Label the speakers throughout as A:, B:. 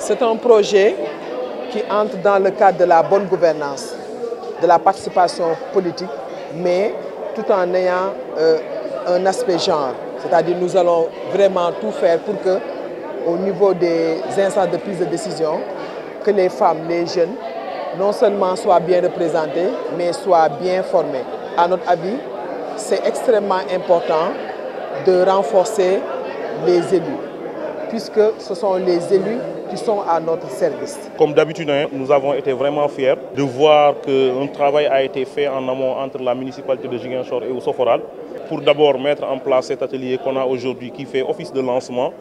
A: C'est un projet qui entre dans le cadre de la bonne gouvernance, de la participation politique, mais tout en ayant un aspect genre. C'est-à-dire nous allons vraiment tout faire pour que, au niveau des instances de prise de décision, que les femmes, les jeunes, non seulement soient bien représentées, mais soient bien formées. À notre avis, c'est extrêmement important de renforcer les élus, puisque ce sont les élus qui sont à notre service.
B: Comme d'habitude, nous avons été vraiment fiers de voir qu'un travail a été fait en amont entre la municipalité de Ziguinchor et Ousso-Foral pour d'abord mettre en place cet atelier qu'on a aujourd'hui qui fait office de lancement,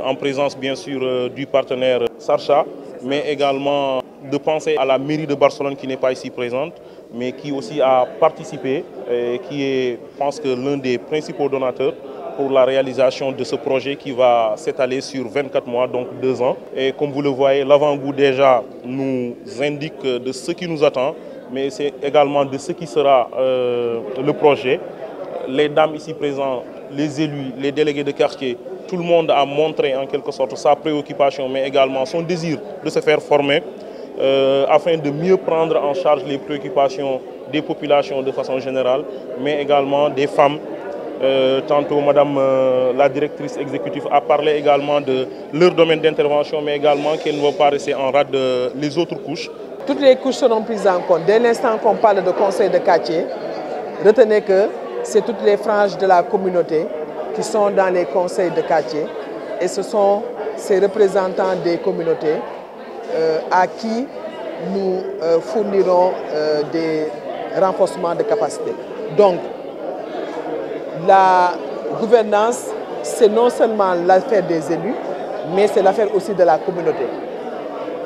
B: en présence bien sûr du partenaire Sarcha, mais également de penser à la mairie de Barcelone qui n'est pas ici présente, mais qui aussi a participé et qui est, je pense que l'un des principaux donateurs pour la réalisation de ce projet qui va s'étaler sur 24 mois, donc 2 ans. Et comme vous le voyez, l'avant-goût déjà nous indique de ce qui nous attend, mais c'est également de ce qui sera le projet. Les dames ici présentes, les élus, les délégués de quartier, tout le monde a montré en quelque sorte sa préoccupation, mais également son désir de se faire former afin de mieux prendre en charge les préoccupations des populations de façon générale, mais également des femmes. Tantôt, Madame la directrice exécutive a parlé également de leur domaine d'intervention, mais également qu'elle ne va pas rester en rade les autres couches.
A: Toutes les couches seront prises en compte. Dès l'instant qu'on parle de conseil de quartier, retenez que c'est toutes les franges de la communauté qui sont dans les conseils de quartier et ce sont ces représentants des communautés à qui nous fournirons des renforcements de capacité. Donc, la gouvernance, c'est non seulement l'affaire des élus, mais c'est l'affaire aussi de la communauté.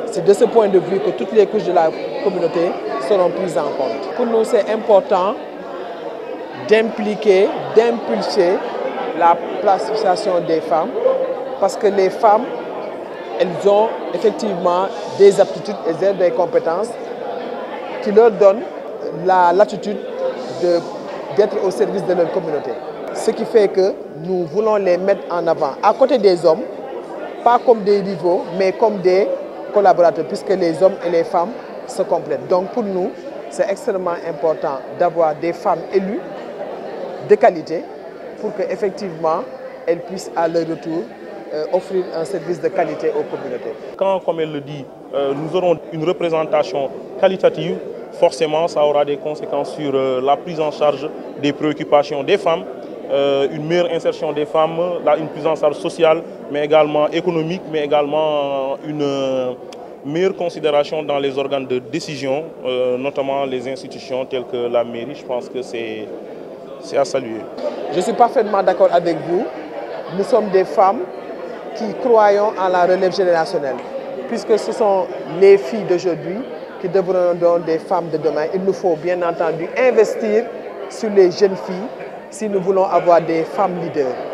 A: C'est de ce point de vue que toutes les couches de la communauté seront prises en compte. Pour nous, c'est important d'impliquer, d'impulser la participation des femmes, parce que les femmes, elles ont effectivement des aptitudes et des compétences qui leur donnent la latitude d'être au service de leur communauté. Ce qui fait que nous voulons les mettre en avant à côté des hommes, pas comme des rivaux, mais comme des collaborateurs, puisque les hommes et les femmes se complètent. Donc pour nous, c'est extrêmement important d'avoir des femmes élues de qualité pour qu'effectivement, elles puissent à leur retour offrir un service de qualité aux communautés.
B: Quand, comme elle le dit, nous aurons une représentation qualitative, forcément, ça aura des conséquences sur la prise en charge des préoccupations des femmes, une meilleure insertion des femmes, une prise en charge sociale, mais également économique, mais également une meilleure considération dans les organes de décision, notamment les institutions telles que la mairie. Je pense que c'est à saluer.
A: Je suis parfaitement d'accord avec vous. Nous sommes des femmes qui croyons en la relève générationnelle, puisque ce sont les filles d'aujourd'hui qui deviendront des femmes de demain. Il nous faut bien entendu investir sur les jeunes filles si nous voulons avoir des femmes leaders.